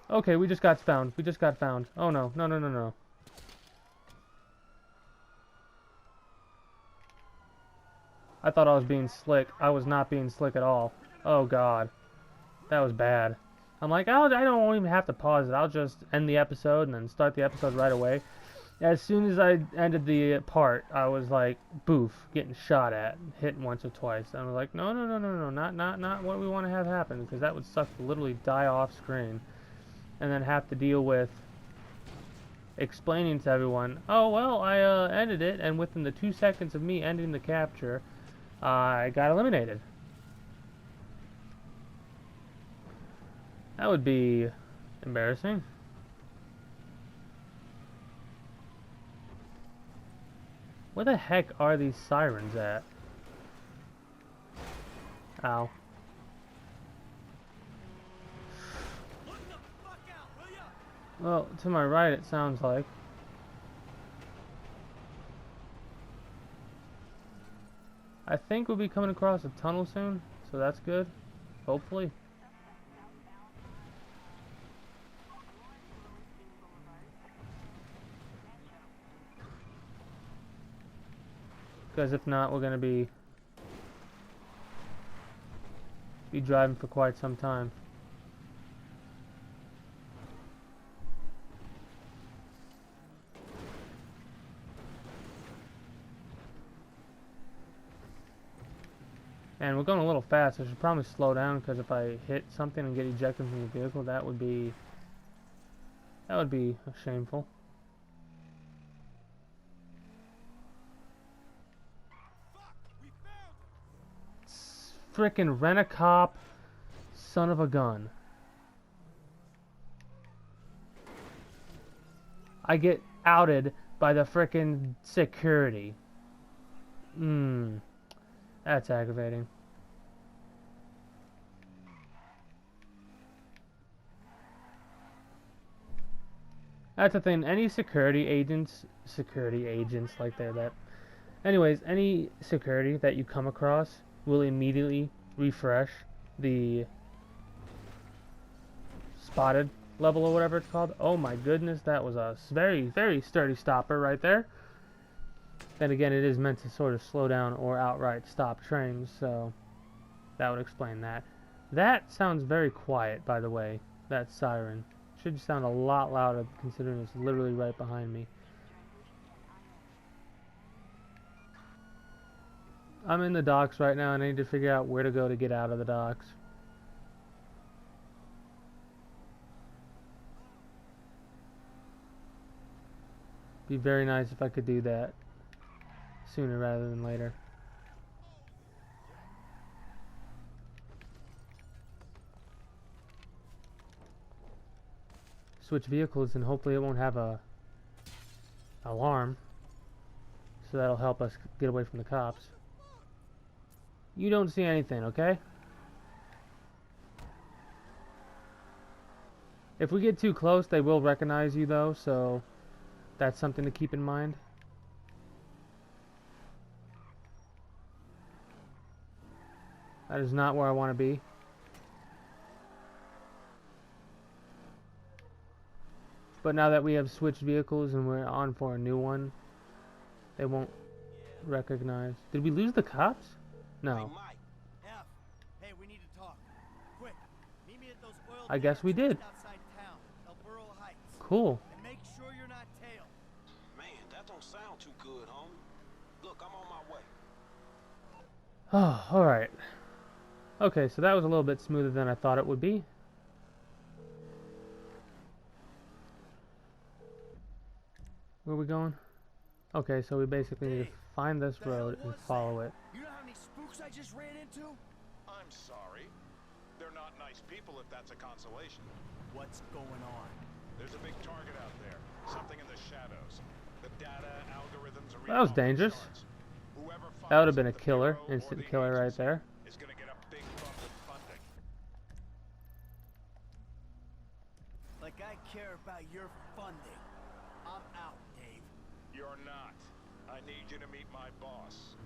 Okay, we just got found. We just got found. Oh no, no, no, no, no. I thought I was being slick. I was not being slick at all. Oh god. That was bad. I'm like, I don't even have to pause it. I'll just end the episode and then start the episode right away. As soon as I ended the part, I was like, boof, getting shot at, hit once or twice. And I was like, no, no, no, no, no, not what we want to have happen, because that would suck to literally die off screen, and then have to deal with explaining to everyone, oh well, I ended it, and within the 2 seconds of me ending the capture, I got eliminated. That would be embarrassing. Where the heck are these sirens at? Ow. Well, to my right it sounds like. I think we'll be coming across a tunnel soon, so that's good. Hopefully. Because if not, we're gonna be driving for quite some time. And we're going a little fast. I should probably slow down, because if I hit something and get ejected from the vehicle, that would be shameful. Frickin' rent-a-cop, son of a gun. I get outed by the frickin' security. That's aggravating. That's the thing. Any security agents like that. Anyways, any security that you come across will immediately refresh the spotted level or whatever it's called. Oh my goodness, that was a very, very sturdy stopper right there. Then again, it is meant to sort of slow down or outright stop trains, so that would explain that. That sounds very quiet, by the way, that siren. Should sound a lot louder considering it's literally right behind me. I'm in the docks right now and I need to figure out where to go to get out of the docks. Be very nice if I could do that sooner rather than later. Switch vehicles and hopefully it won't have a alarm, so that'll help us get away from the cops. You don't see anything, okay? If we get too close, they will recognize you though, so that's something to keep in mind. That is not where I want to be. But now that we have switched vehicles and we're on for a new one, they won't recognize. Did we lose the cops? No. Hey, we need to talk. Quick, meet me at those oil I guess we did. outside town, Heights. Cool. And make sure you're not tailed. Man, that don't sound too good, homie. Look, I'm on my way. Oh, alright. Okay, so that was a little bit smoother than I thought it would be. Where are we going? Okay, so we basically need to find this road and follow it. You know how many spooks I just ran into? I'm sorry. They're not nice people if that's a consolation. What's going on? There's a big target out there. Something in the shadows. The data, algorithms, are That was dangerous. That would have been a killer, instant killer right there. Is going to get a big bump in funding. Like I care about your funding. I'm out, Dave. You're not. I need you to meet my boss.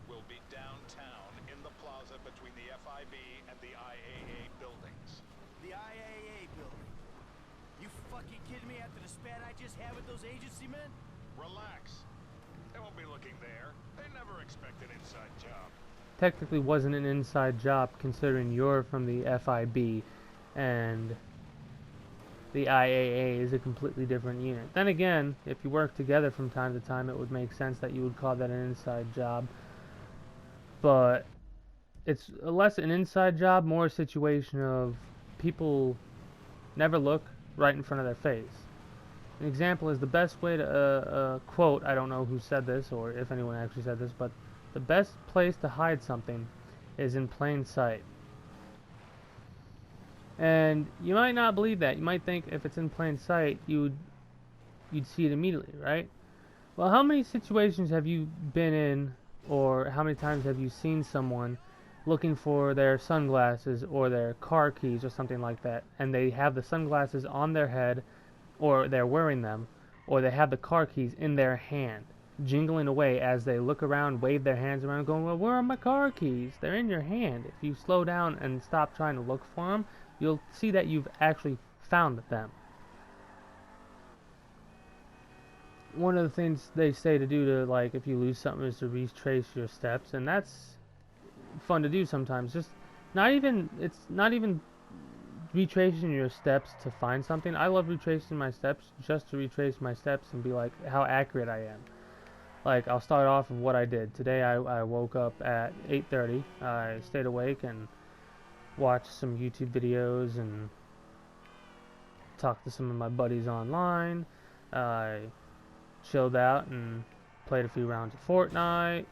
We'll be downtown in the plaza between the FIB and the IAA buildings. The IAA building. after the spat I just had with those agency men? Relax. They won't be looking there. They never expect an inside job. Technically wasn't an inside job considering you're from the FIB and the IAA is a completely different unit. Then again, if you work together from time to time, it would make sense that you would call that an inside job. But it's less an inside job, more a situation of people never look right in front of their face. An example is the best way to quote, I don't know who said this or if anyone actually said this, but the best place to hide something is in plain sight. And you might not believe that. You might think if it's in plain sight, you'd see it immediately, right? Well, how many situations have you been in, or how many times have you seen someone looking for their sunglasses or their car keys or something like that, and they have the sunglasses on their head, or they're wearing them, or they have the car keys in their hand, jingling away as they look around, wave their hands around, going, well, where are my car keys? They're in your hand. If you slow down and stop trying to look for them, you'll see that you've actually found them. One of the things they say to do to, like, if you lose something is to retrace your steps, and that's fun to do sometimes. Just it's not even retracing your steps to find something. I love retracing my steps just to retrace my steps and be like how accurate I am. Like, I'll start off with what I did. Today I woke up at 8:30. I stayed awake and watched some YouTube videos and talked to some of my buddies online. I chilled out and played a few rounds of Fortnite.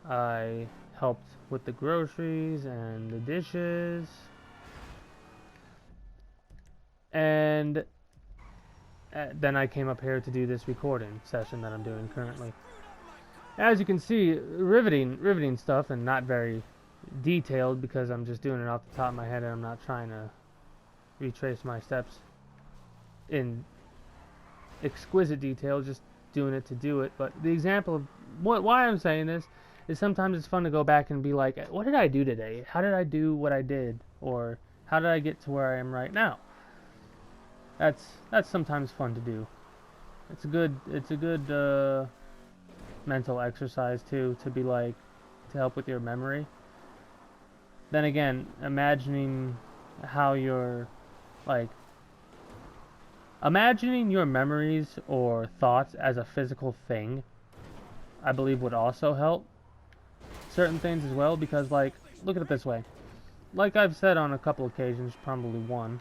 I helped with the groceries and the dishes. And then I came up here to do this recording session that I'm doing currently. As you can see, riveting stuff, and not very detailed because I'm just doing it off the top of my head and I'm not trying to retrace my steps in exquisite detail, just doing it to do it. But the example of why I'm saying this is sometimes it's fun to go back and be like, what did I do today? How did I do what I did? Or how did I get to where I am right now? That's sometimes fun to do. It's a good mental exercise too, to be like, to help with your memory. Then again, imagining how you're like, imagining your memories or thoughts as a physical thing, I believe would also help certain things as well, because, like, look at it this way. Like I've said on a couple occasions, probably one,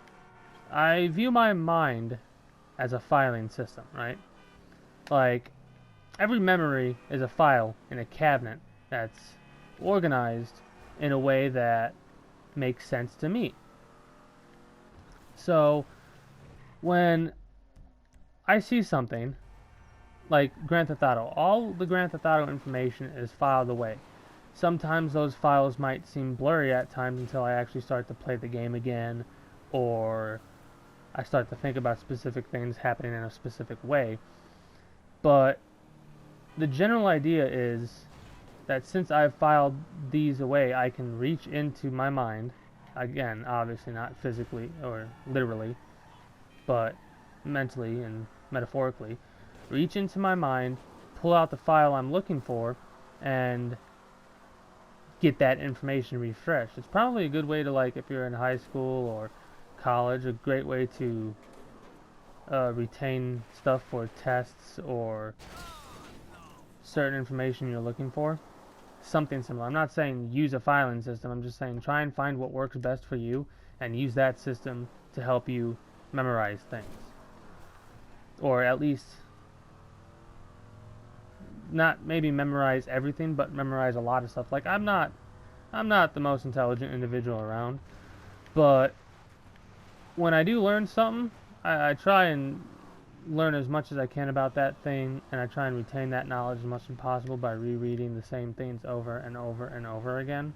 I view my mind as a filing system, right? Like, every memory is a file in a cabinet that's organized in a way that makes sense to me. So, when I see something, like Grand Theft Auto, all the Grand Theft Auto information is filed away. Sometimes those files might seem blurry at times until I actually start to play the game again, or I start to think about specific things happening in a specific way. But the general idea is that since I've filed these away, I can reach into my mind, again, obviously not physically or literally, but mentally and metaphorically, reach into my mind, pull out the file I'm looking for, and get that information refreshed. It's probably a good way to, like, if you're in high school or college, a great way to retain stuff for tests or certain information you're looking for. Something similar. I'm not saying use a filing system, I'm just saying try and find what works best for you and use that system to help you memorize things. Or at least not maybe memorize everything, but memorize a lot of stuff. Like, I'm not the most intelligent individual around, but when I do learn something, I try and learn as much as I can about that thing, and I try and retain that knowledge as much as possible by rereading the same things over and over and over again.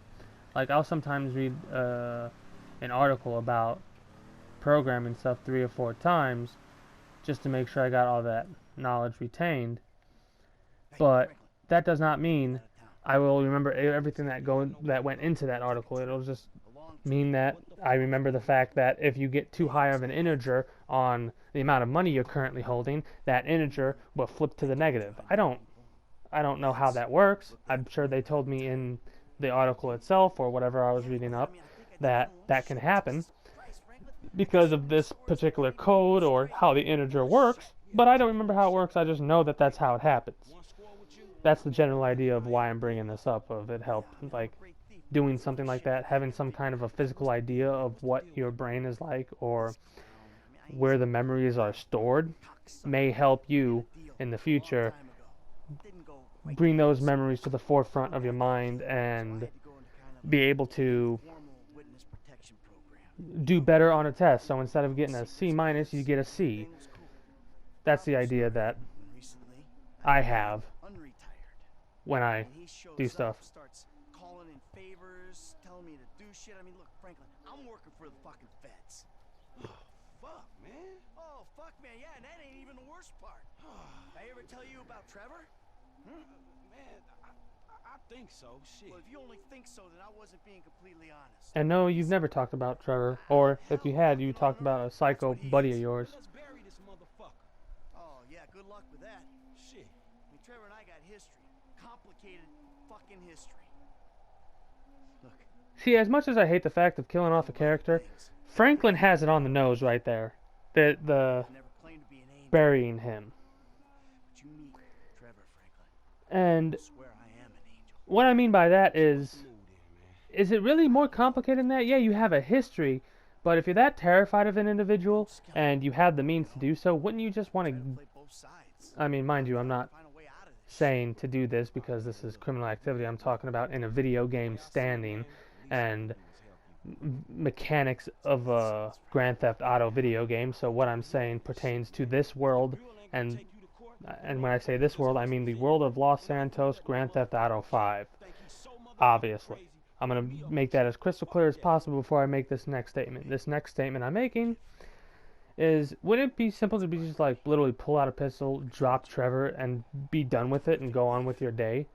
Like, I'll sometimes read an article about programming stuff 3 or 4 times just to make sure I got all that knowledge retained. But that does not mean I will remember everything that went into that article. It'll just mean that I remember the fact that if you get too high of an integer on the amount of money you're currently holding, that integer will flip to the negative. I don't know how that works. I'm sure they told me in the article itself or whatever I was reading up that that can happen because of this particular code or how the integer works, but I don't remember how it works. I just know that that's how it happens. That's the general idea of why I'm bringing this up, of it help, like, doing something like that, having some kind of a physical idea of what your brain is like or where the memories are stored may help you in the future bring those memories to the forefront of your mind and be able to do better on a test. So instead of getting a C minus, you get a C. That's the idea that I have when I do stuff. Starts calling in favors, telling me to do shit. I mean, look, Franklin, I'm working for the fucking feds. Fuck, man. Oh, fuck, man, yeah, and that ain't even the worst part. I ever tell you about Trevor? Man, I think so. Shit. Well, if you only think so, then I wasn't being completely honest. And no, you've never talked about Trevor, or if you had, you talked about a psycho buddy of yours. Let's bury this motherfucker. Oh, yeah, good luck with that. Shit. I mean, Trevor and I got history. Complicated fucking history. Look. See, as much as I hate the fact of killing off a character, Franklin has it on the nose right there. The Never claimed to be an angel, burying him. but you meet Trevor, Franklin. And I swear I am an angel. what I mean by that is it really more complicated than that? Yeah, you have a history, but if you're that terrified of an individual and you have the means to do so, wouldn't you just want to... Play both sides. I mean, mind you, I'm not Find a way out of this. saying to do this because this is criminal activity. I'm talking about in a video game standing and mechanics of a Grand Theft Auto video game. So what I'm saying pertains to this world, and when I say this world, I mean the world of Los Santos Grand Theft Auto 5. Obviously, I'm going to make that as crystal clear as possible before I make this next statement. This next statement I'm making is, wouldn't it be simple to be just like literally pull out a pistol, drop Trevor, and be done with it and go on with your day?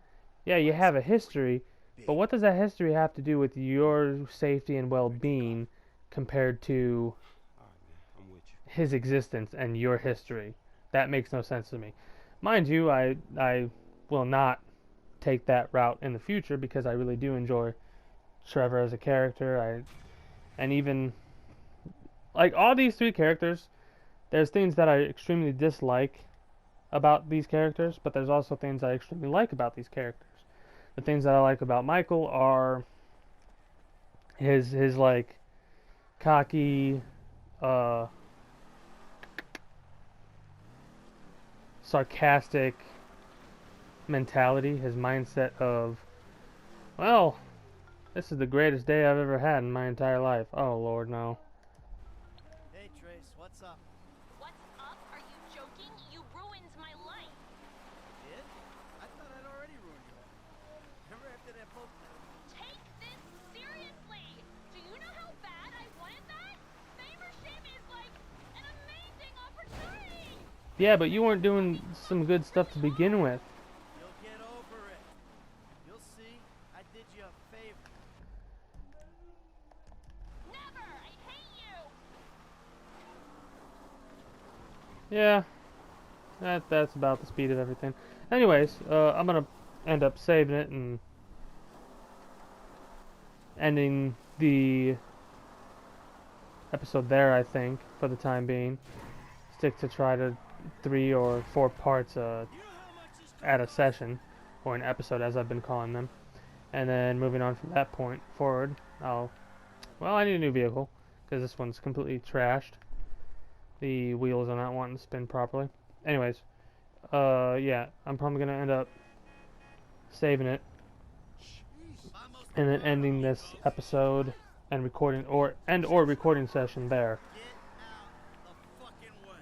Yeah, you have a history, but what does that history have to do with your safety and well-being compared to his existence and your history? That makes no sense to me. Mind you, I will not take that route in the future because I really do enjoy Trevor as a character. And even like all these three characters, there's things that I extremely dislike about these characters, but there's also things I extremely like about these characters. The things that I like about Michael are his like cocky, sarcastic mentality, his mindset of, well, this is the greatest day I've ever had in my entire life. Oh Lord, no. Hey, Trace, what's up? What's up? Are you joking? You ruined my life. Did? I thought I'd already ruined your life. Remember after that boat? Take this seriously. Do you know how bad I wanted that? Fame or shame is like an amazing opportunity. Yeah, but you weren't doing some good stuff to begin with. You'll get over it. You'll see. I did you a favor. Never. I hate you. Yeah, that's about the speed of everything. Anyways, I'm gonna end up saving it and ending the episode there, I think, for the time being. Stick to try to 3 or 4 parts at a session, or an episode as I've been calling them. And then moving on from that point forward, I need a new vehicle, because this one's completely trashed. The wheels are not wanting to spin properly. Anyways, yeah, I'm probably going to end up saving it, and then ending this episode and recording, or recording session there. Get out the fucking way.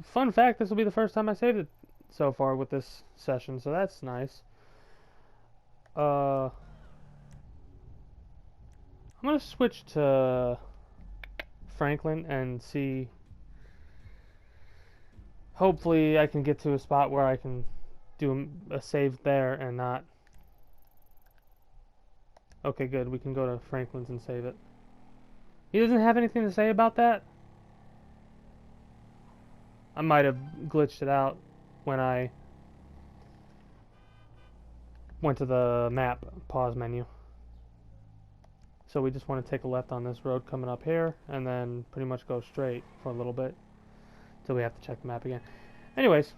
Fun fact, this will be the first time I saved it so far with this session, so that's nice. I'm gonna switch to Franklin and see. Hopefully I can get to a spot where I can do a save there and not Okay, good. We can go to Franklin's and save it. He doesn't have anything to say about that? I might have glitched it out when I went to the map pause menu. So we just want to take a left on this road coming up here, and then pretty much go straight for a little bit till we have to check the map again. Anyways,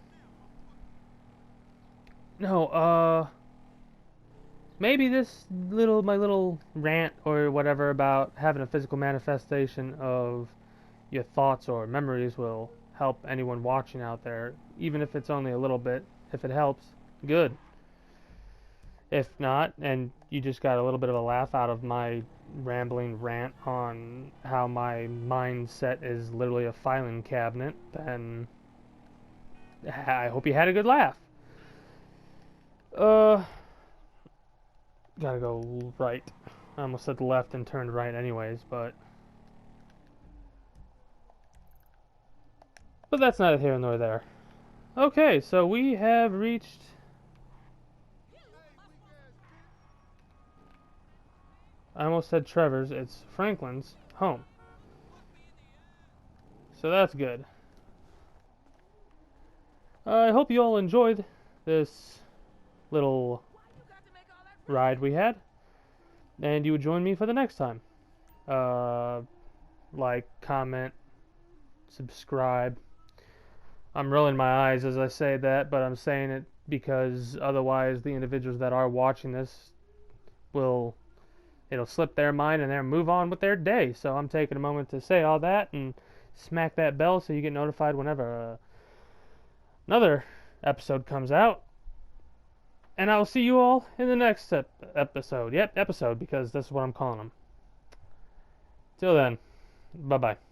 no, maybe this my little rant or whatever about having a physical manifestation of your thoughts or memories will help anyone watching out there, even if it's only a little bit. If it helps, good. If not, and you just got a little bit of a laugh out of my rambling rant on how my mindset is literally a filing cabinet, then I hope you had a good laugh. Gotta go right. I almost said left and turned right anyways, but that's neither here nor there. Okay, so we have reached I almost said Trevor's, it's Franklin's home. So that's good. I hope you all enjoyed this little ride we had, and you would join me for the next time. Like, comment, subscribe. I'm rolling my eyes as I say that, but I'm saying it because otherwise the individuals that are watching this it'll slip their mind and they'll move on with their day. So I'm taking a moment to say all that and smack that bell so you get notified whenever another episode comes out. And I will see you all in the next episode. Yep, episode, because that's what I'm calling them. Till then, bye-bye.